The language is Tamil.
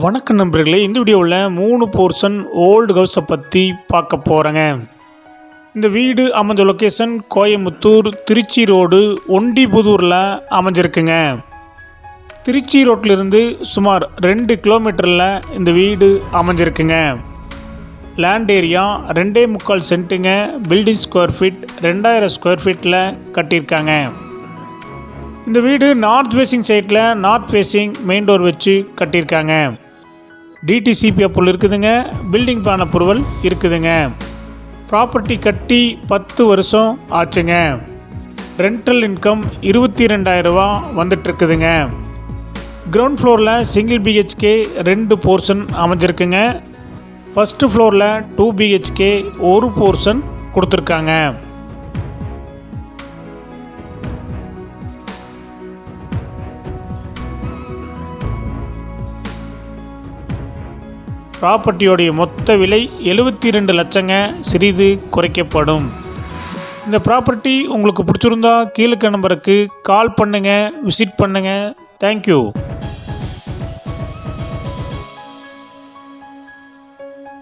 வணக்கம் நண்பர்களே, இந்த வீடியோவில் 3 போர்ஷன் ஓல்டு ஹவுஸை பற்றி பார்க்க போகிறேங்க. இந்த வீடு அமைஞ்ச லொக்கேஷன் கோயம்புத்தூர் திருச்சி ரோடு ஒண்டிபுதூரில் அமைஞ்சிருக்குங்க. திருச்சி ரோட்டிலிருந்து சுமார் 2 கிலோமீட்டரில் இந்த வீடு அமைஞ்சிருக்குங்க. லேண்ட் ஏரியா 2.25 சென்ட்டுங்க. பில்டிங் ஸ்கொயர் ஃபீட் 2000 ஸ்கொயர் ஃபீட்டில் கட்டியிருக்காங்க. இந்த வீடு நார்த் ஃபேஸிங் சைட்டில் நார்த் ஃபேஸிங் மெயின் டோர் வச்சு கட்டியிருக்காங்க. டிடிசிபி அப்ரூவல் இருக்குதுங்க. பில்டிங் பிளான் அப்ரூவல் இருக்குதுங்க. ப்ராப்பர்ட்டி கட்டி 10 வருஷம் ஆச்சுங்க. ரெண்டல் இன்கம் 22,000 ரூபா வந்துட்டுருக்குதுங்க. கிரவுண்ட் ஃப்ளோரில் சிங்கிள் பிஹெச்கே 2 போர்ஷன் அமைஞ்சிருக்குங்க. ஃபஸ்ட்டு ஃப்ளோரில் 2 பிஹெச்கே 1 போர்ஷன் கொடுத்துருக்காங்க. ப்ராப்பர்ட்டியோடைய மொத்த விலை 72 லட்சங்க. சிறிது குறைக்கப்படும். இந்த ப்ராப்பர்ட்டி உங்களுக்கு பிடிச்சிருந்தா கீழே நம்பருக்கு கால் பண்ணுங்கள், விசிட் பண்ணுங்கள். தேங்க்யூ.